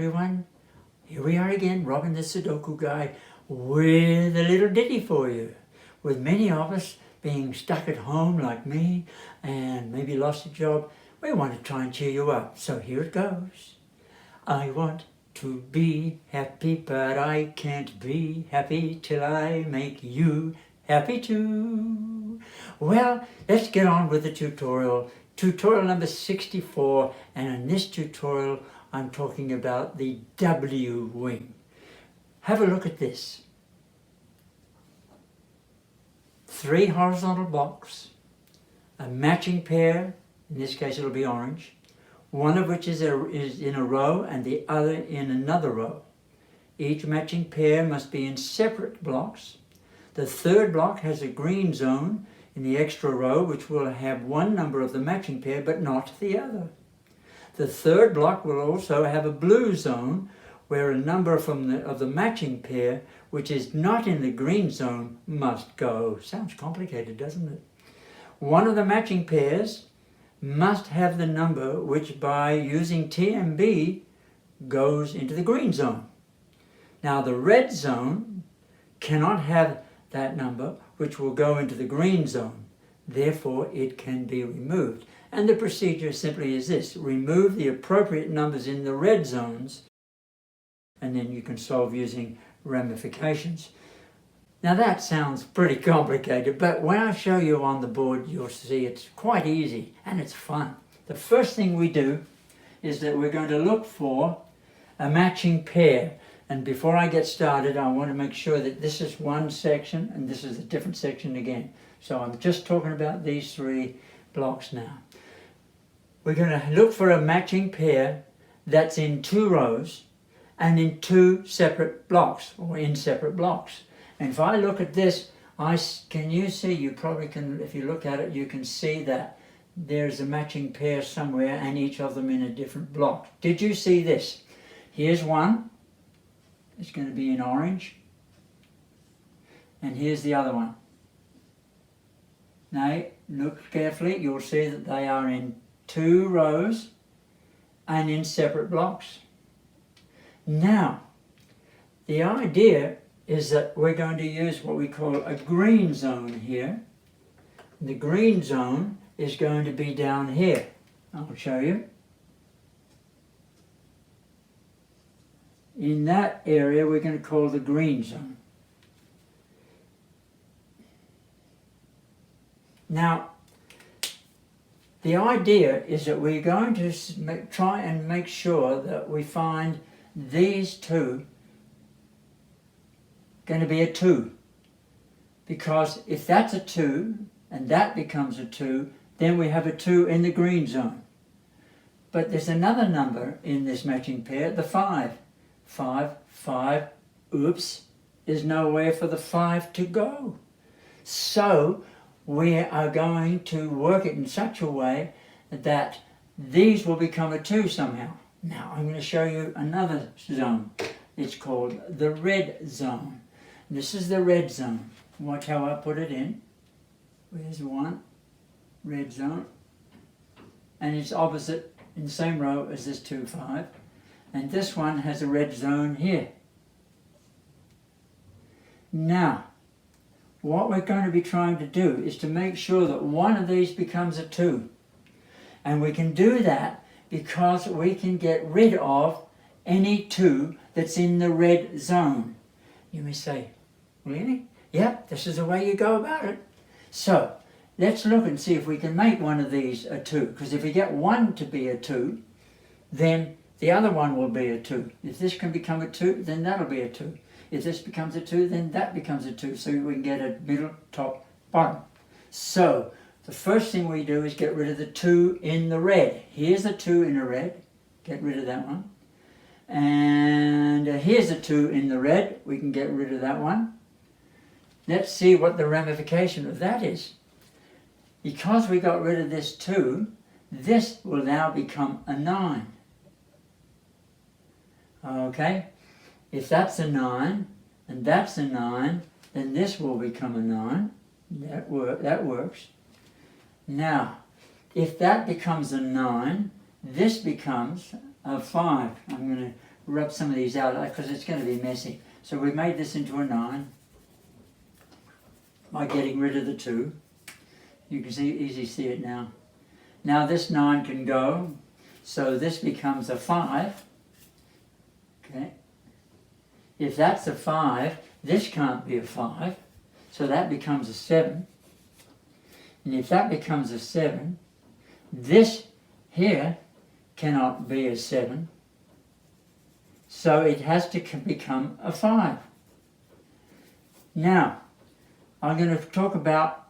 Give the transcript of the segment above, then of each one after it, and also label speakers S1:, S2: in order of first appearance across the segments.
S1: everyone, here we are again, Robin the Sudoku guy, with a little ditty for you. With many of us being stuck at home like me and maybe lost a job, we want to try and cheer you up. So here it goes. I want to be happy, but I can't be happy till I make you happy too. Well, let's get on with the tutorial. Tutorial number 64, and in this tutorial I'm talking about the W wing. Have a look at this. 3 horizontal blocks, a matching pair, in this case it'll be orange, one of which is in a row and the other in another row. Each matching pair must be in separate blocks. The third block has a green zone in the extra row, which will have one number of the matching pair but not the other. The third block will also have a blue zone where a number of the matching pair, which is not in the green zone, must go. Sounds complicated, doesn't it? One of the matching pairs must have the number which, by using TMB, goes into the green zone. Now the red zone cannot have that number, which will go into the green zone. Therefore, it can be removed. And the procedure simply is this: remove the appropriate numbers in the red zones, and then you can solve using ramifications. Now that sounds pretty complicated, but when I show you on the board, you'll see it's quite easy and it's fun. The first thing we do is that we're going to look for a matching pair. And before I get started, I want to make sure that this is one section and this is a different section again. So I'm just talking about these 3 blocks now. We're going to look for a matching pair that's in 2 rows and in 2 separate blocks, or in separate blocks. And if I look at this, can you see, you probably can, if you look at it, you can see that there's a matching pair somewhere and each of them in a different block. Did you see this? Here's one. It's going to be in orange. And here's the other one. Now, look carefully. You'll see that they are in 2 rows and in separate blocks. Now, the idea is that we're going to use what we call a green zone here. The green zone is going to be down here. I'll show you. In that area we're going to call the green zone. Now, the idea is that we're going to try and make sure that we find these 2 going to be a 2. Because if that's a 2 and that becomes a 2, then we have a 2 in the green zone. But there's another number in this matching pair, the 5. 5, oops, there's nowhere for the 5 to go. So we are going to work it in such a way that these will become a 2 somehow. Now I'm going to show you another zone. It's called the red zone. This is the red zone. Watch how I put it in. There's one, red zone. And it's opposite in the same row as this 2, 5. And this one has a red zone here. Now, what we're going to be trying to do is to make sure that one of these becomes a 2. And we can do that because we can get rid of any 2 that's in the red zone. You may say, really? Yep, this is the way you go about it. So, let's look and see if we can make one of these a 2. Because if we get one to be a 2, then the other one will be a 2. If this can become a 2, then that'll be a 2. If this becomes a 2, then that becomes a 2. So we can get a middle, top, bottom. So the first thing we do is get rid of the 2 in the red. Here's a 2 in the red. Get rid of that one. And here's a 2 in the red. We can get rid of that one. Let's see what the ramification of that is. Because we got rid of this 2, this will now become a 9. Okay, if that's a 9 and that's a 9, then this will become a 9. That works. Now, if that becomes a 9, this becomes a 5. I'm going to rub some of these out because it's going to be messy. So we've made this into a 9 by getting rid of the 2. You can easily see it now. Now this 9 can go, so this becomes a 5. Okay. If that's a 5, this can't be a 5, so that becomes a 7. And if that becomes a 7, this here cannot be a 7, so it has to become a 5. Now, I'm going to talk about,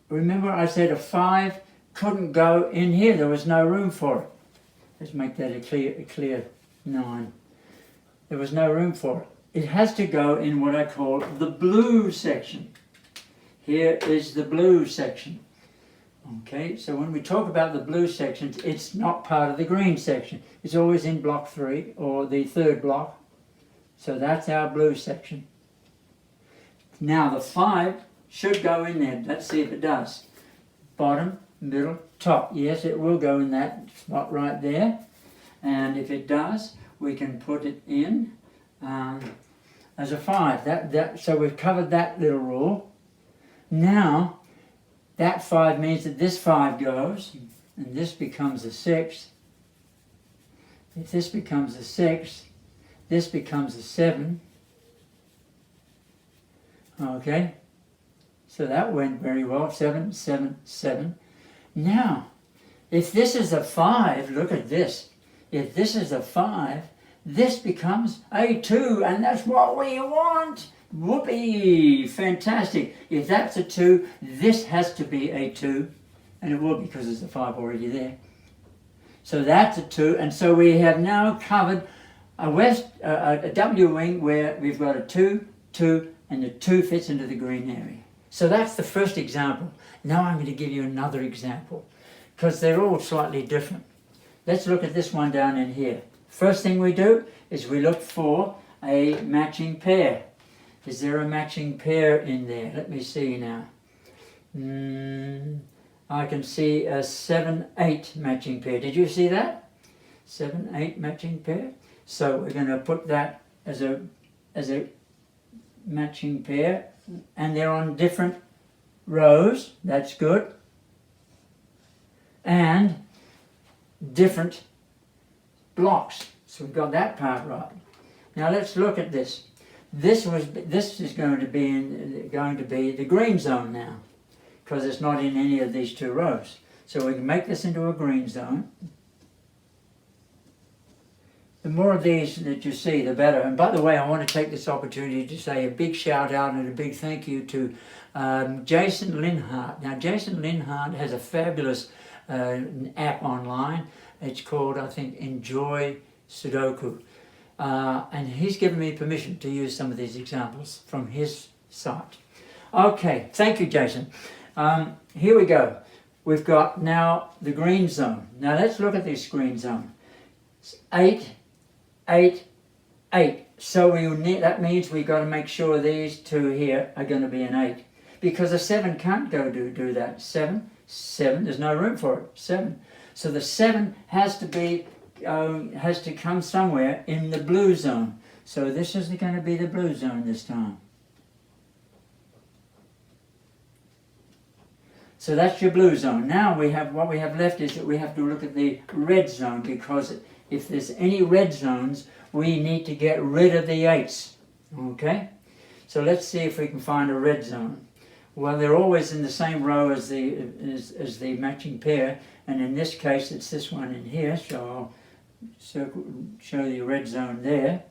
S1: remember I said a 5 couldn't go in here, there was no room for it. Let's make that a clear 9. There was no room for it. It has to go in what I call the blue section. Here is the blue section. Okay, so when we talk about the blue sections, it's not part of the green section. It's always in block 3 or the 3rd block. So that's our blue section. Now the 5 should go in there. Let's see if it does. Bottom, middle, top. Yes, it will go in that spot right there. And if it does, we can put it in as a 5. So we've covered that little rule. Now, that 5 means that this 5 goes, and this becomes a 6. If this becomes a 6, this becomes a 7. Okay, so that went very well. 7, 7, 7. Now, if this is a 5, look at this. If this is a 5, this becomes a 2, and that's what we want. Whoopee! Fantastic. If that's a 2, this has to be a 2, and it will because there's a 5 already there. So that's a 2, and so we have now covered a W wing where we've got a 2, 2, and the 2 fits into the green area. So that's the first example. Now I'm going to give you another example because they're all slightly different. Let's look at this one down in here. First thing we do is we look for a matching pair. Is there a matching pair in there? Let me see now. I can see a 7, 8 matching pair. Did you see that? 7, 8 matching pair. So we're going to put that as a matching pair, and they're on different rows. That's good. And different blocks. So we've got that part right. Now let's look at this. This is going to be the green zone now, because it's not in any of these 2 rows. So we can make this into a green zone. The more of these that you see, the better. And by the way, I want to take this opportunity to say a big shout out and a big thank you to Jason Linhart. Now, Jason Linhart has a fabulous app online. It's called, I think, Enjoy Sudoku. And he's given me permission to use some of these examples from his site. Okay, thank you, Jason. Here we go. We've got now the green zone. Now let's look at this green zone. 8, 8, 8. So that means we've got to make sure these 2 here are going to be an 8. Because a 7 can't go do that. 7, 7, there's no room for it. 7. So the 7 has to come somewhere in the blue zone. So this is going to be the blue zone this time. So that's your blue zone. Now what we have left is that we have to look at the red zone, because if there's any red zones, we need to get rid of the 8s. Okay? So let's see if we can find a red zone. Well, they're always in the same row as the matching pair, and in this case it's this one in here, so I'll show the red zone there.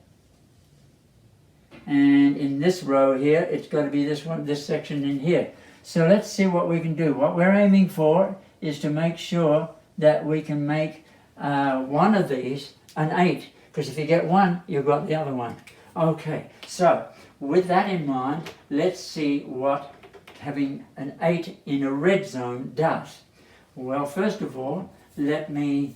S1: And in this row here, it's got to be this section in here. So let's see what we can do. What we're aiming for is to make sure that we can make one of these an 8, because if you get one, you've got the other one. Okay, so with that in mind, let's see what having an 8 in a red zone does. Well, first of all, let me...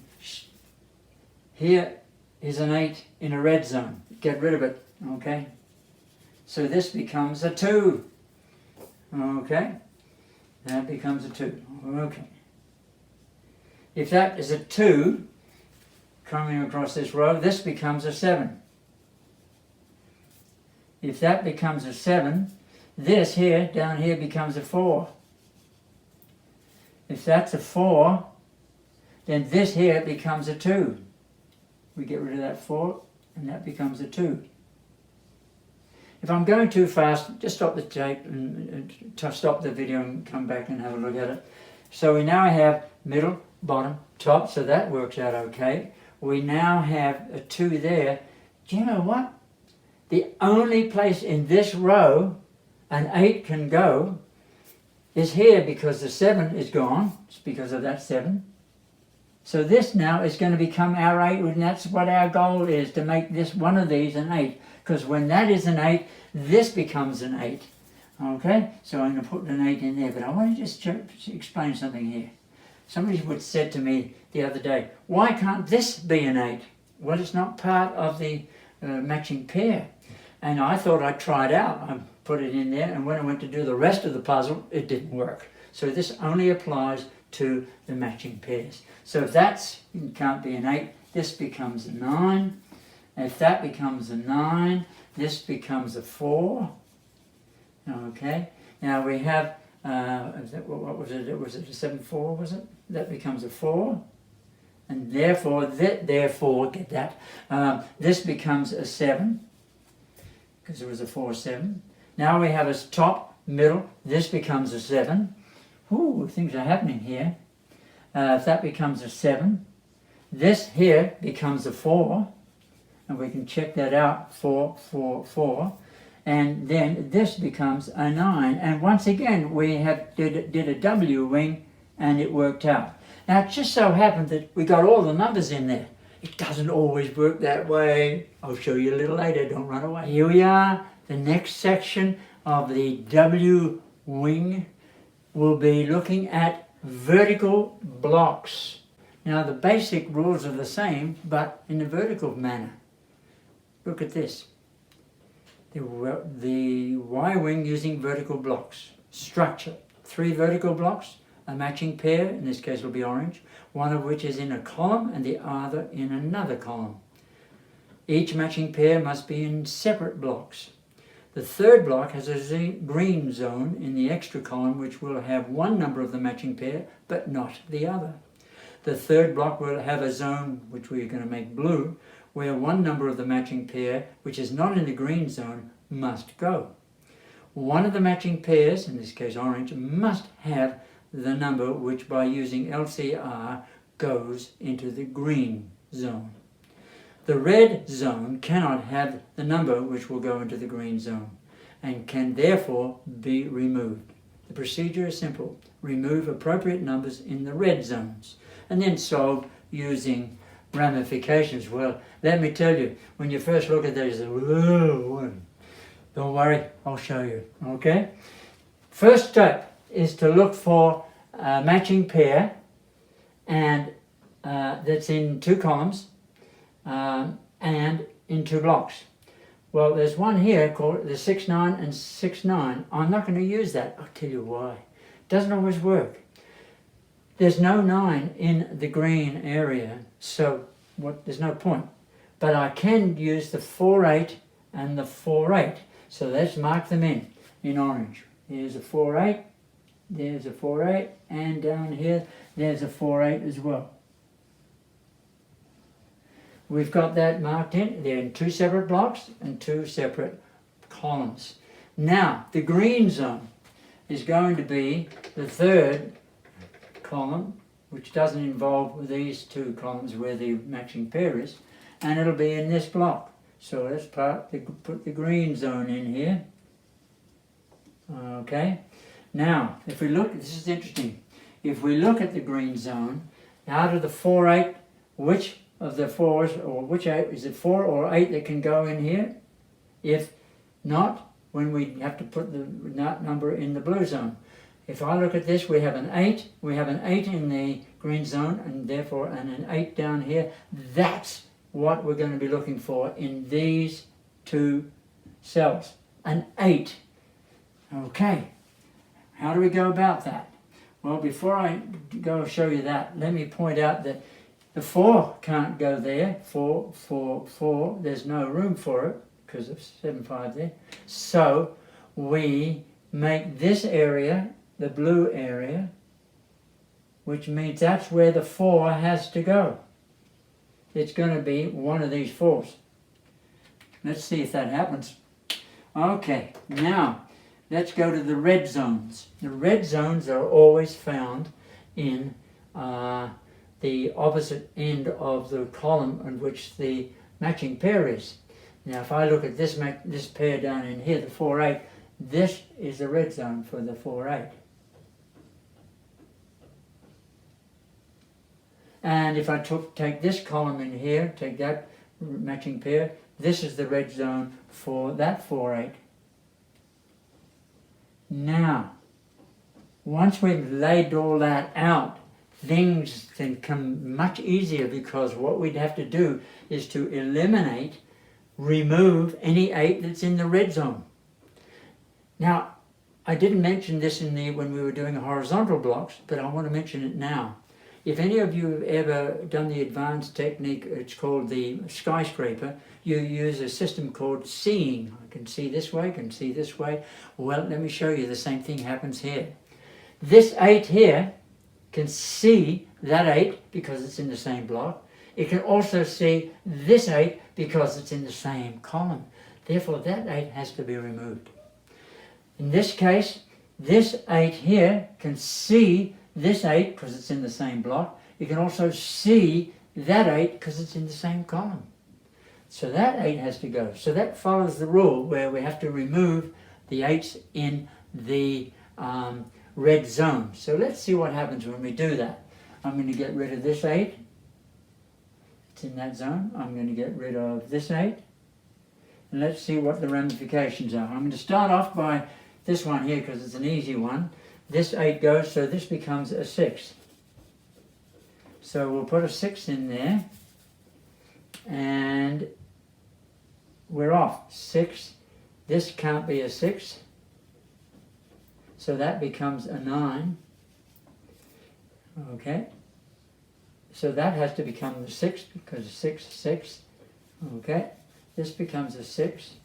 S1: Here is an 8 in a red zone. Get rid of it, okay? So this becomes a 2. Okay? That becomes a 2. Okay. If that is a 2 coming across this row, this becomes a 7. if that becomes a 7, this here, down here, becomes a 4. If that's a 4, then this here becomes a 2. We get rid of that 4, and that becomes a 2. If I'm going too fast, just stop the tape and stop the video and come back and have a look at it. So we now have middle, bottom, top, so that works out okay. We now have a 2 there. Do you know what? The only place in this row an 8 can go is here, because the 7 is gone. It's because of that 7. So this now is going to become our 8, and that's what our goal is, to make this one of these an 8. Because when that is an 8, this becomes an 8. Okay? So I'm going to put an 8 in there. But I want to just explain something here. Somebody said to me the other day, why can't this be an 8? Well, it's not part of the matching pair. And I thought I'd try it out. I put it in there, and when I went to do the rest of the puzzle, it didn't work. So this only applies to the matching pairs. So if that can't be an 8, this becomes a 9. If that becomes a 9, this becomes a 4. Okay. Now we have, what was it? Was it a 7-4, was it? That becomes a 4. And therefore, get that, this becomes a 7, because it was a 4-7. Now we have a top, middle, this becomes a 7. Ooh, things are happening here. If that becomes a 7, this here becomes a 4, and we can check that out, 4, 4, 4. And then this becomes a 9. And once again, we did a W wing, and it worked out. Now, it just so happened that we got all the numbers in there. It doesn't always work that way. I'll show you a little later, don't run away. Here we are, the next section of the W wing will be looking at vertical blocks. Now, the basic rules are the same, but in a vertical manner. Look at this. The Y-wing using vertical blocks. Structure. 3 vertical blocks, a matching pair, in this case will be orange, one of which is in a column and the other in another column. Each matching pair must be in separate blocks. The third block has a green zone in the extra column, which will have one number of the matching pair, but not the other. The third block will have a zone, which we're going to make blue, where one number of the matching pair, which is not in the green zone, must go. One of the matching pairs, in this case orange, must have the number which by using LCR goes into the green zone. The red zone cannot have the number which will go into the green zone and can therefore be removed. The procedure is simple. Remove appropriate numbers in the red zones and then solve using ramifications. Well, let me tell you, when you first look at these, don't worry, I'll show you, okay? First step is to look for a matching pair and that's in 2 columns and in 2 blocks. Well, there's one here called the 6-9 and 6-9. I'm not going to use that. I'll tell you why. It doesn't always work. There's no 9 in the green area, so there's no point. But I can use the 4-8 and the 4-8. So let's mark them in orange. Here's a 4-8, there's a 4-8, and down here, there's a 4-8 as well. We've got that marked in. They're in 2 separate blocks and 2 separate columns. Now, the green zone is going to be the 3rd column, which doesn't involve these 2 columns where the matching pair is, and it'll be in this block. So let's put the green zone in here. Okay. Now, if we look, this is interesting. If we look at the green zone, out of the 4-8, which of the 4s, or which 8, is it 4 or 8 that can go in here? If not, when we have to put the number in the blue zone. If I look at this, we have an 8. We have an 8 in the green zone, and therefore an 8 down here. That's what we're going to be looking for in these 2 cells. An 8. Okay. How do we go about that? Well, before I go show you that, let me point out that the 4 can't go there. 4, 4, 4. There's no room for it because of 7, 5 there. So we make this area the blue area, which means that's where the 4 has to go. It's going to be one of these 4s. Let's see if that happens. Okay, now let's go to the red zones. The red zones are always found in the opposite end of the column in which the matching pair is. Now if I look at this pair down in here, the 4, 8, this is the red zone for the 4, 8. And if I take this column in here, take that matching pair, this is the red zone for that 4, 8. Now, once we've laid all that out, things can come much easier, because what we'd have to do is to remove any 8 that's in the red zone. Now, I didn't mention this when we were doing horizontal blocks, but I want to mention it now. If any of you have ever done the advanced technique, it's called the skyscraper, you use a system called seeing. I can see this way, can see this way. Well, let me show you, the same thing happens here. This 8 here can see that 8 because it's in the same block. It can also see this 8 because it's in the same column. Therefore, that 8 has to be removed. In this case, this 8 here can see this 8 because it's in the same block. You can also see that 8 because it's in the same column. So that 8 has to go. So that follows the rule where we have to remove the 8s in the red zone. So let's see what happens when we do that. I'm going to get rid of this 8. It's in that zone. I'm going to get rid of this 8. And let's see what the ramifications are. I'm going to start off by this one here because it's an easy one. This 8 goes, so this becomes a 6. So we'll put a 6 in there, and we're off. 6, this can't be a 6, so that becomes a 9. Okay, so that has to become the 6 because 6, 6. Okay, this becomes a 6,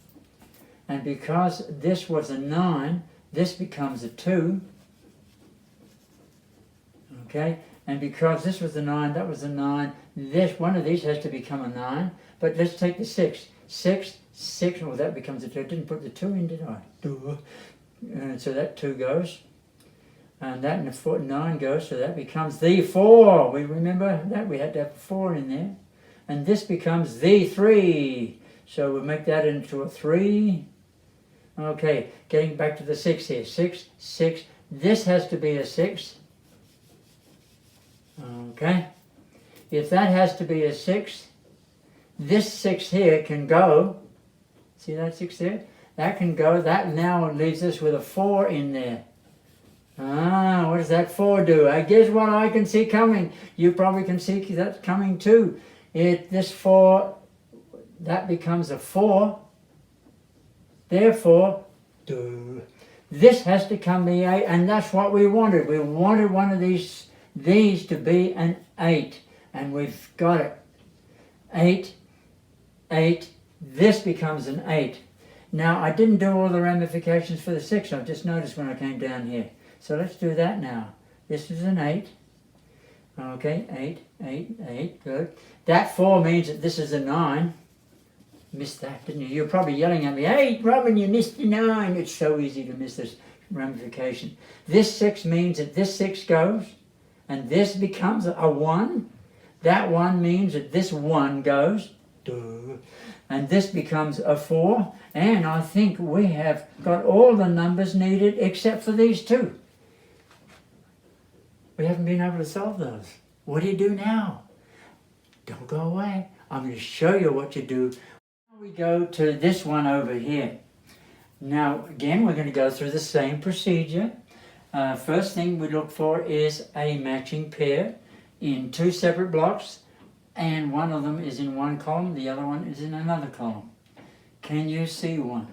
S1: and because this was a 9, this becomes a 2. Okay, and because this was a 9, that was a 9, this one of these has to become a 9. But let's take the 6. 6, 6, well that becomes a 2. I didn't put the 2 in, did I? And so that 2 goes. And that and the 9 goes, so that becomes the 4. We remember that we had to have a 4 in there. And this becomes the 3. So we'll make that into a 3. Okay, getting back to the 6 here. 6, 6. This has to be a 6. Okay, if that has to be a 6, this 6 here can go. See that 6 there? That can go. That now leaves us with a 4 in there. What does that 4 do? I guess what I can see coming. You probably can see that coming too. This 4, that becomes a 4. Therefore, this has to come the 8, and that's what we wanted. We wanted one of these to be an 8, and we've got it. 8, 8, this becomes an 8. Now, I didn't do all the ramifications for the 6, I've just noticed when I came down here. So let's do that now. This is an 8. Okay, 8, 8, 8, good. That 4 means that this is a 9. Missed that, didn't you? You're probably yelling at me, hey, Robin, you missed the 9. It's so easy to miss this ramification. This 6 means that this 6 goes, and this becomes a 1. That 1 means that this 1 goes, and this becomes a 4. And I think we have got all the numbers needed except for these 2. We haven't been able to solve those. What do you do now? Don't go away. I'm going to show you what you do. We go to this one over here. Now, again, we're going to go through the same procedure. First thing we look for is a matching pair in 2 separate blocks, and one of them is in one column, the other one is in another column. Can you see one?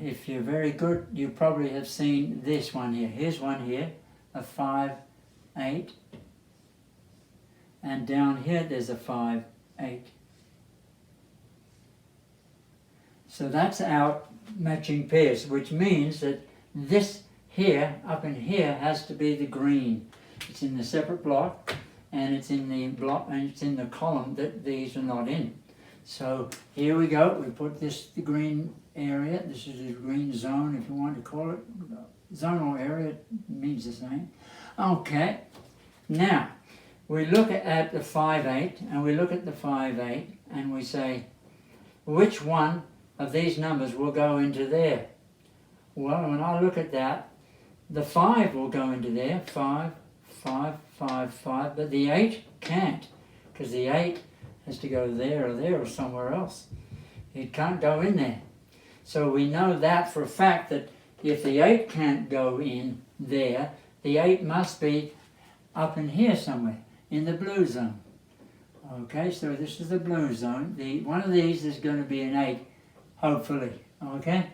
S1: If you're very good, you probably have seen this one here. Here's one here, a 5, 8, and down here there's a 5, 8. So that's our matching pairs, which means that this here, up in here, has to be the green. It's in the separate block, and it's in the block, and it's in the column that these are not in. So here we go. We put this the green area. This is the green zone, if you want to call it. Zonal area means the same. Okay. Now we look at the 5/8, and we look at the 5/8, and we say, which one of these numbers will go into there? Well, when I look at that, the 5 will go into there. 5, 5, 5, 5, but the 8 can't, because the 8 has to go there or somewhere else. It can't go in there. So we know that for a fact, that if the 8 can't go in there, the 8 must be up in here somewhere, in the blue zone. Okay, so this is the blue zone. One of these is going to be an 8, hopefully. Okay?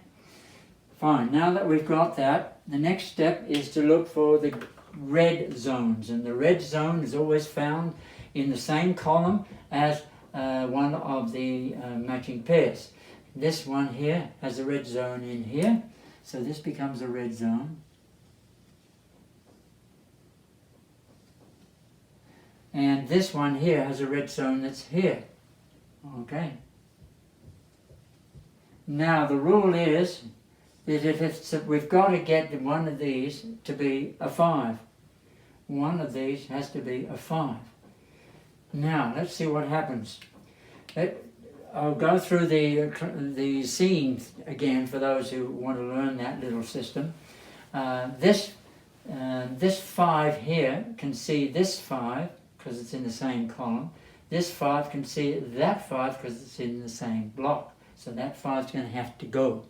S1: Fine. Now that we've got that, the next step is to look for the red zones. And the red zone is always found in the same column as one of the matching pairs. This one here has a red zone in here, so this becomes a red zone. And this one here has a red zone that's here. Okay. Now the rule is that if we've got to get one of these to be a 5. One of these has to be a 5. Now let's see what happens. I'll go through the seeing again for those who want to learn that little system. This 5 here can see this 5 because it's in the same column. This 5 can see that 5 because it's in the same block. So that 5 is going to have to go.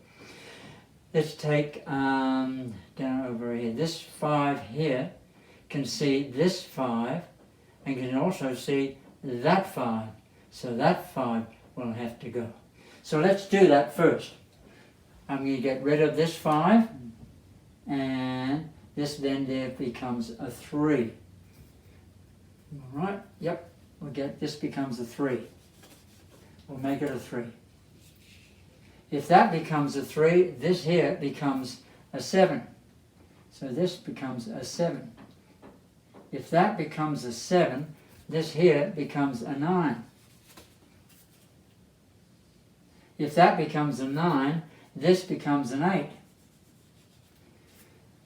S1: Let's take down over here. This 5 here can see this 5 and can also see that 5. So that 5 will have to go. So let's do that first. I'm going to get rid of this 5, and this then there becomes a 3. All right, yep, we'll get this becomes a 3. We'll make it a 3. If that becomes a 3, this here becomes a 7. So this becomes a 7. If that becomes a 7, this here becomes a 9. If that becomes a 9, this becomes an 8.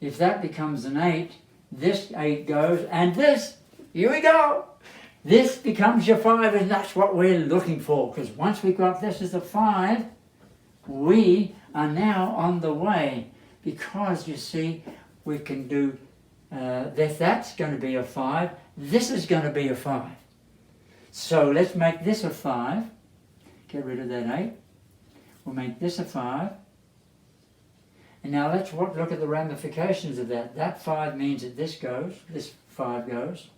S1: If that becomes an 8, this 8 goes, and this, here we go. This becomes your 5, and that's what we're looking for, because once we've got this as a 5, we are now on the way, because you see, we can do, that's going to be a 5, this is going to be a 5. So let's make this a 5, get rid of that 8, we'll make this a 5, and now let's look at the ramifications of that. That 5 means that this goes, this 5 goes,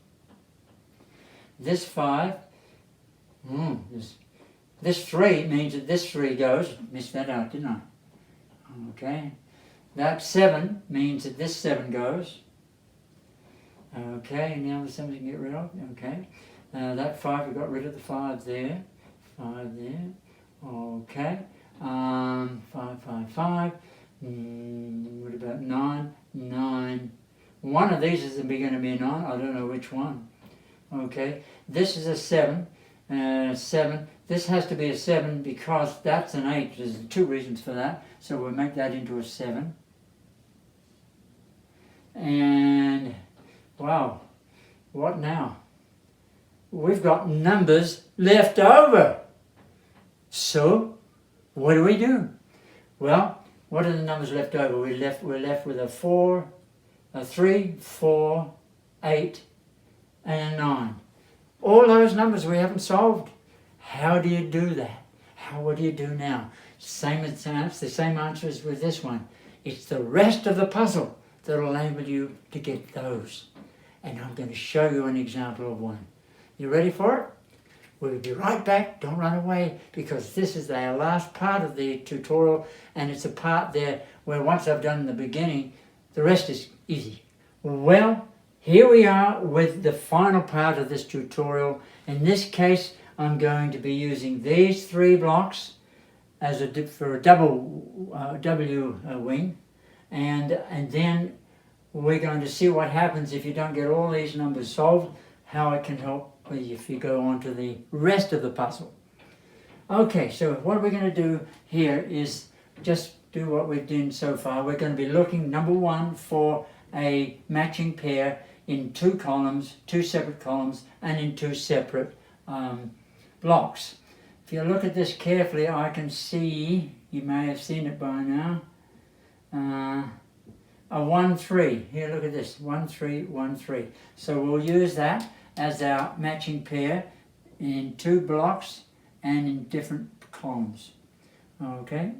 S1: this 5, this 3 means that this 3 goes. Missed that out, didn't I? Okay. That 7 means that this 7 goes. Okay, now the 7 we can get rid of. Okay. That 5, we got rid of the 5 there. 5 there. Okay. 5, 5, 5. What about 9? 9. One of these is going to be a 9. I don't know which one. Okay. This is a 7. 7. This has to be a 7 because that's an 8. There's 2 reasons for that. So we'll make that into a 7. And, wow, what now? We've got numbers left over. So, what do we do? Well, what are the numbers left over? We're left with a 4, a 3, 4, 8, and a 9. All those numbers we haven't solved. How do you do that? What do you do now? The same answer as with this one. It's the rest of the puzzle that will enable you to get those. And I'm going to show you an example of one. You ready for it? We'll be right back. Don't run away, because this is our last part of the tutorial, and it's a part there where once I've done the beginning, the rest is easy. Well, here we are with the final part of this tutorial. In this case, I'm going to be using these 3 blocks, as for a double W wing, and then we're going to see what happens if you don't get all these numbers solved, how it can help if you go on to the rest of the puzzle. Okay, so what we're going to do here is just do what we've done so far. We're going to be looking, number one, for a matching pair in two columns, two separate columns, and in two separate blocks. If you look at this carefully, I can see, you may have seen it by now, a 1, 3. Here, look at this, 1, 3, 1, 3. So we'll use that as our matching pair in two blocks and in different columns. Okay?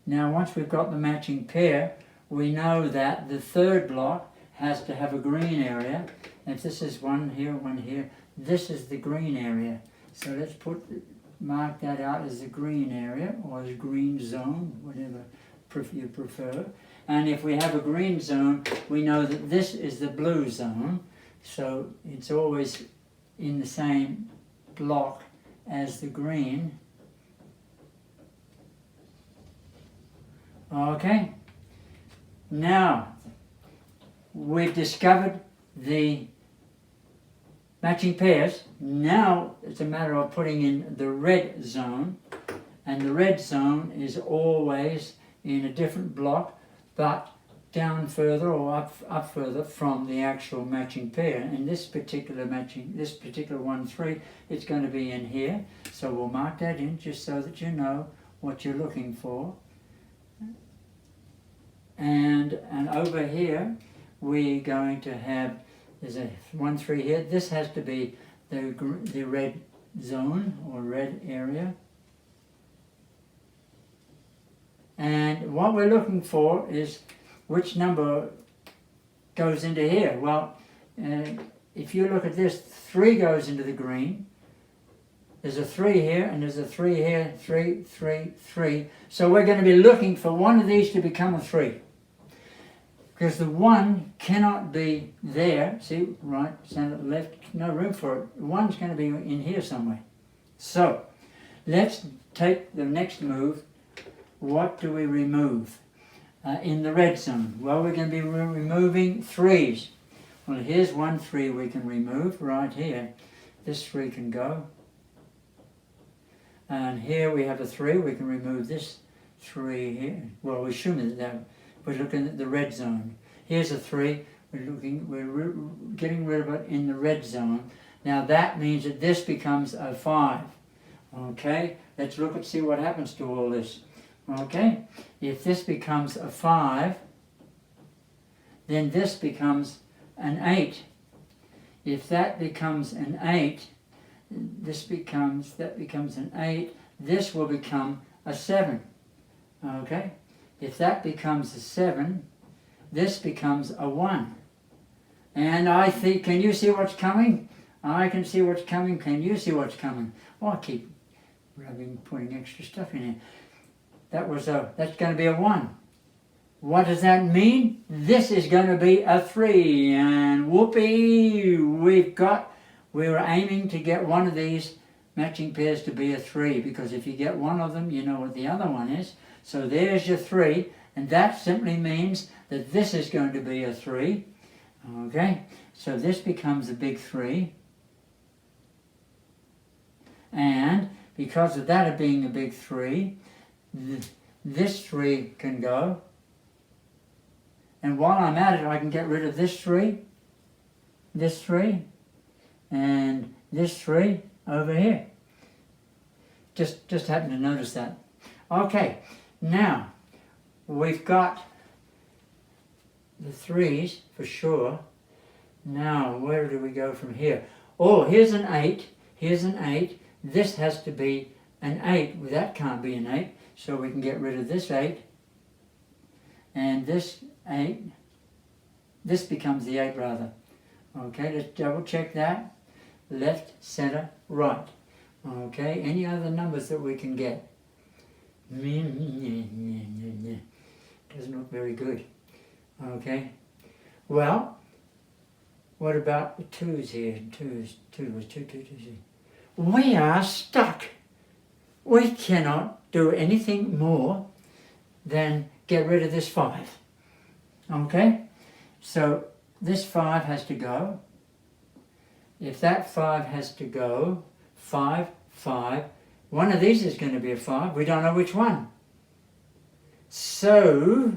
S1: Now, once we've got the matching pair, we know that the third block has to have a green area. If this is one here, this is the green area. So let's mark that out as the green area, or as green zone, whatever you prefer. And if we have a green zone, we know that this is the blue zone. So it's always in the same block as the green. Okay? Now, we've discovered the matching pairs. Now it's a matter of putting in the red zone, and the red zone is always in a different block, but down further or up further from the actual matching pair. And this particular 1, 3, it's going to be in here. So we'll mark that in just so that you know what you're looking for. And over here, we're going to have, there's a 1, 3 here. This has to be the red zone or red area. And what we're looking for is which number goes into here. Well, if you look at this, 3 goes into the green. There's a 3 here, and there's a 3 here, 3, 3, 3. So we're going to be looking for one of these to become a 3. Because the 1 cannot be there. See, right, center, left, no room for it. 1's going to be in here somewhere. So, let's take the next move. What do we remove in the red zone? Well, we're going to be removing 3's. Well, here's 1, 3 we can remove right here. This 3 can go. And here we have a 3. We can remove this 3 here. Well, we're assuming that we're looking at the red zone. Here's a 3. We're getting rid of it in the red zone. Now that means that this becomes a 5. Okay? Let's look and see what happens to all this. Okay? If this becomes a 5, then this becomes an 8. If that becomes an 8, that becomes an 8. This will become a 7. Okay? If that becomes a 7, this becomes a 1. And I think, can you see what's coming? I can see what's coming. Can you see what's coming? Oh, I keep putting extra stuff in here. That's going to be a 1. What does that mean? This is going to be a 3. And whoopee, we were aiming to get one of these matching pairs to be a 3, because if you get one of them, you know what the other one is. So there's your 3, and that simply means that this is going to be a 3. Okay, so this becomes a big 3. And because of that being a big 3, this 3 can go. And while I'm at it, I can get rid of this 3, and this 3 over here. Just happened to notice that. Okay, now we've got the 3's for sure. Now where do we go from here? Oh, here's an 8. Here's an 8. This has to be an 8. Well, that can't be an 8. So we can get rid of this 8. And this 8. This becomes the 8 rather. Okay, let's double check that. Left, center, right. Okay, any other numbers that we can get? Doesn't look very good. Okay, well, what about the 2's here? 2's, 2 was 2, 2, 2, 2. We are stuck. we cannot do anything more than get rid of this 5. Okay? So this 5 has to go. If that 5 has to go, 5, 5, one of these is going to be a 5. We don't know which one. So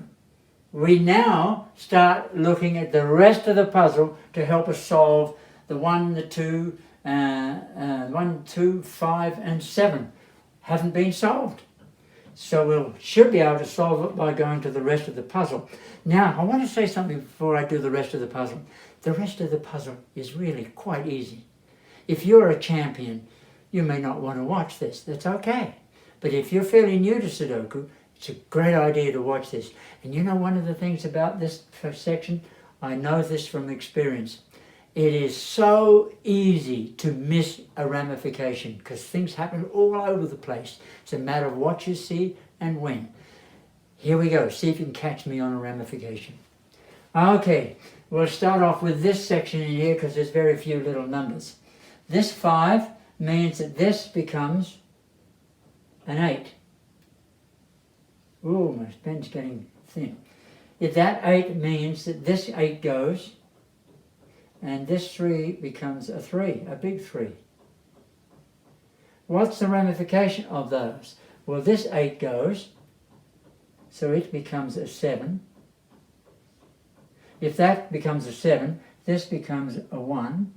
S1: we now start looking at the rest of the puzzle to help us solve the 1, the 2, 1, 2, 5 and 7 haven't been solved. So we should be able to solve it by going to the rest of the puzzle. Now, I want to say something before I do the rest of the puzzle. The rest of the puzzle is really quite easy. If you're a champion, you may not want to watch this. That's okay. But if you're fairly new to Sudoku, it's a great idea to watch this. And you know one of the things about this section? I know this from experience. It is so easy to miss a ramification because things happen all over the place. It's a matter of what you see and when. Here we go. See if you can catch me on a ramification. Okay, we'll start off with this section in here because there's very few little numbers. This 5 means that this becomes an 8. Ooh, my pen's getting thin. If that 8 means that this 8 goes, and this 3 becomes a 3, a big 3. What's the ramification of those? Well, this 8 goes, so it becomes a 7. If that becomes a 7, this becomes a 1.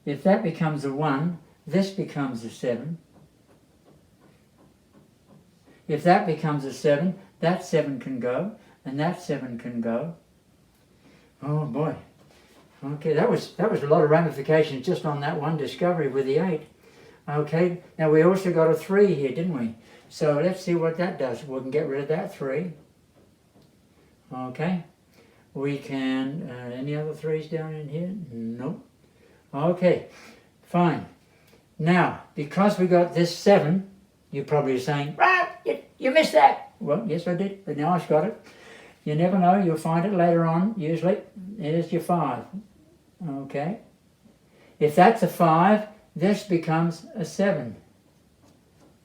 S1: If that becomes a 1, this becomes a 7. If that becomes a 7, that 7 can go, and that 7 can go. Oh boy. Okay, that was a lot of ramifications just on that one discovery with the 8. Okay, now we also got a 3 here, didn't we? So let's see what that does. We can get rid of that 3. Okay, we can, any other 3s down in here? Nope. Okay, fine. Now, because we got this 7, you're probably saying, "Ah, you missed that." Well, yes I did, but now I've got it. You never know, you'll find it later on, usually. Here's your 5. Okay. If that's a 5, this becomes a 7.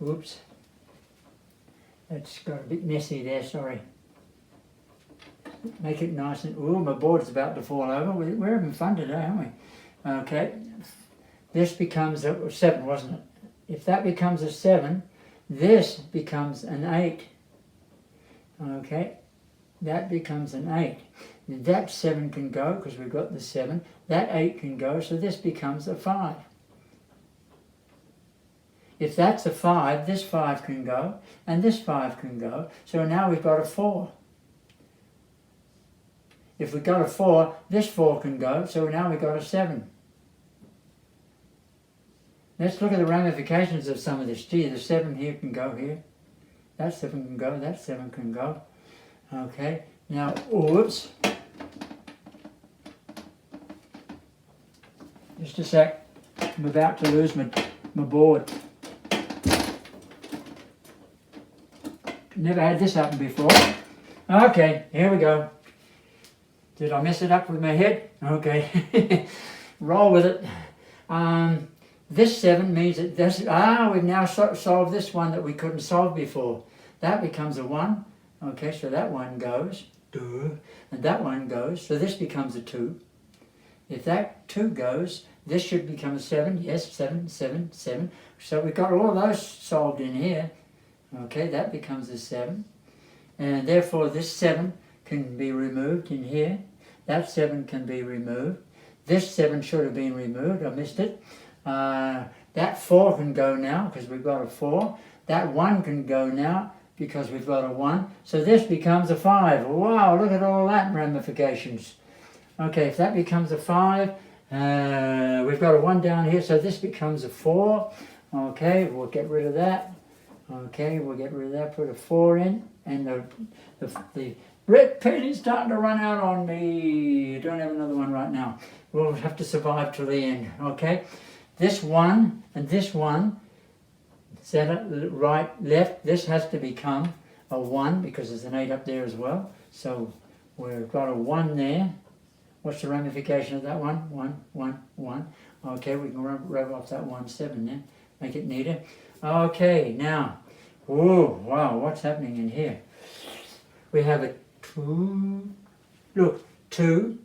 S1: Oops. That's got a bit messy there, sorry. Make it nice and... Ooh, my board's about to fall over. We're having fun today, aren't we? Okay. This becomes a 7, wasn't it? If that becomes a 7, this becomes an 8. Okay. That becomes an 8. That 7 can go because we've got the 7. That 8 can go, so this becomes a 5. If that's a 5, this 5 can go, and this 5 can go. So now we've got a 4. If we've got a 4, this 4 can go, so now we've got a 7. Let's look at the ramifications of some of this. Gee, the 7 here can go here. That 7 can go, that 7 can go. Okay, now, whoops. Just a sec. I'm about to lose my board. Never had this happen before. Okay, here we go. Did I mess it up with my head? Okay. Roll with it. This 7 means that this... we've now solved this one that we couldn't solve before. That becomes a 1. Okay, so that one goes. And that one goes. So this becomes a 2. If that 2 goes, this should become a 7. Yes, 7, 7, 7. So we've got all those solved in here. Okay, that becomes a 7. And therefore this 7 can be removed in here. That 7 can be removed. This 7 should have been removed. I missed it. That 4 can go now because we've got a 4. That 1 can go now because we've got a 1. So this becomes a 5. Wow, look at all that ramifications. Okay, if that becomes a 5, we've got a 1 down here, so this becomes a 4. Okay, we'll get rid of that. Okay, we'll get rid of that, put a 4 in, and the red pen is starting to run out on me. Don't have another one right now. We'll have to survive till the end, okay? This 1 and this 1, center, right, left, this has to become a 1 because there's an 8 up there as well. So we've got a 1 there. What's the ramification of that one? 1, 1, 1. Okay, we can rev off that 1, 7 then. Make it neater. Okay, now, whoa, wow, what's happening in here? We have a 2, look, 2,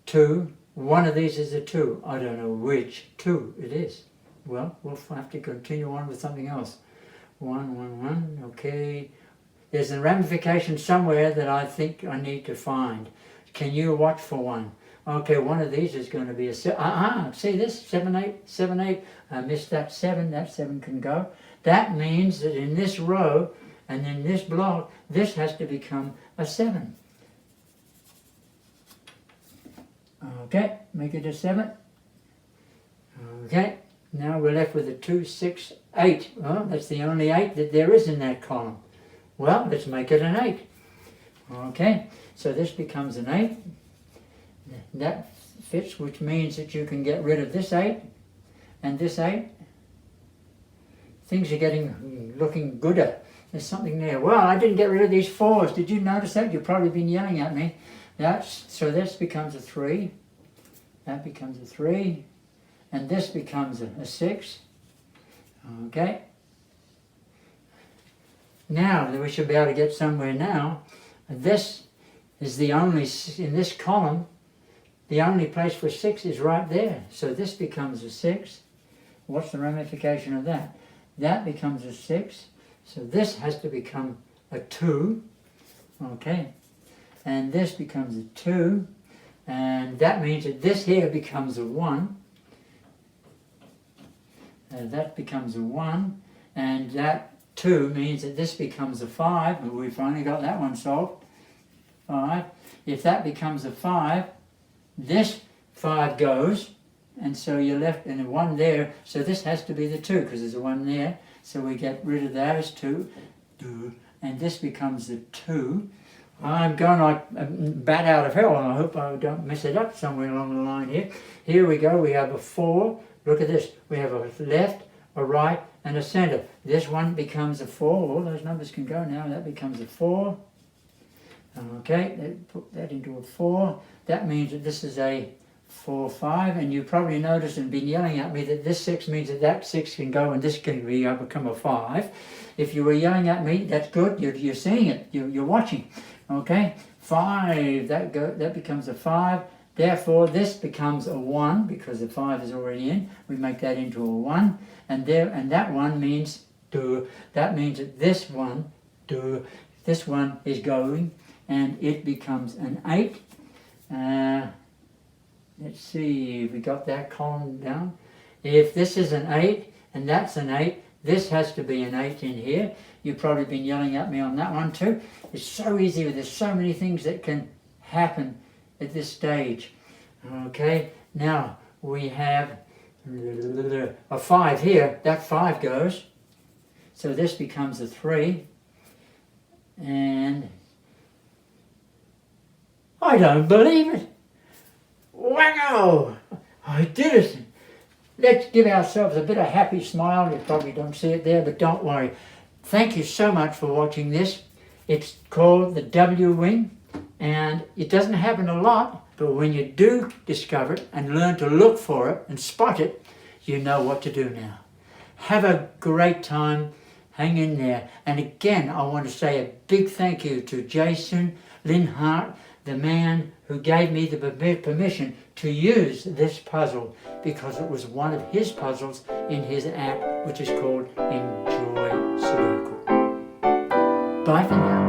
S1: 2, one of these is a 2. I don't know which 2 it is. Well, we'll have to continue on with something else. 1, 1, 1, okay. There's a ramification somewhere that I think I need to find. Can you watch for one? Okay, one of these is going to be a 7. See this? 7, 8, 7, 8. I missed that 7. That 7 can go. That means that in this row and in this block, this has to become a 7. Okay, make it a 7. Okay, now we're left with a 2, 6, 8. Well, that's the only 8 that there is in that column. Well, let's make it an 8. Okay, so this becomes an 8. That fits, which means that you can get rid of this 8 and this 8. Things are looking gooder. There's something there. Well, I didn't get rid of these 4s. Did you notice that? You've probably been yelling at me. So this becomes a 3. That becomes a 3. And this becomes a 6. Okay. Now, we should be able to get somewhere now. This is the only, in this column, the only place for 6 is right there. So this becomes a 6. What's the ramification of that? That becomes a 6. So this has to become a 2. Okay. And this becomes a 2. And that means that this here becomes a 1. That becomes a 1. And that 2 means that this becomes a 5. But we've finally got that one solved. 5. If that becomes a 5, this 5 goes, and so you're left in a 1 there, so this has to be the 2 because there's a 1 there, so we get rid of that as 2, and this becomes the 2. I'm going like a bat out of hell, and I hope I don't mess it up somewhere along the line here. Here we go, we have a 4, look at this, we have a left, a right, and a center. This one becomes a 4, all those numbers can go now, that becomes a 4. Okay, put that into a 4. That means that this is a 4, 5, and you probably noticed and been yelling at me that this 6 means that that 6 can go and this can become a 5. If you were yelling at me, that's good. You're seeing it. You're watching. Okay, 5. That becomes a 5. Therefore, this becomes a 1 because the 5 is already in. We make that into a 1, and that 1 means do. That means that this one do. This one is going. And it becomes an 8. Let's see if we got that column down. If this is an 8 and that's an 8, this has to be an 8 in here. You've probably been yelling at me on that one too. It's so easy. There's so many things that can happen at this stage. Okay, now we have a 5 here. That 5 goes. So this becomes a 3. And I don't believe it. Wow! I did it. Let's give ourselves a bit of happy smile. You probably don't see it there, but don't worry. Thank you so much for watching this. It's called the W wing, and it doesn't happen a lot, but when you do discover it and learn to look for it and spot it, you know what to do now. Have a great time. Hang in there. And again, I want to say a big thank you to Jason Linhart, the man who gave me the permission to use this puzzle because it was one of his puzzles in his app, which is called Enjoy Sudoku. Bye for now.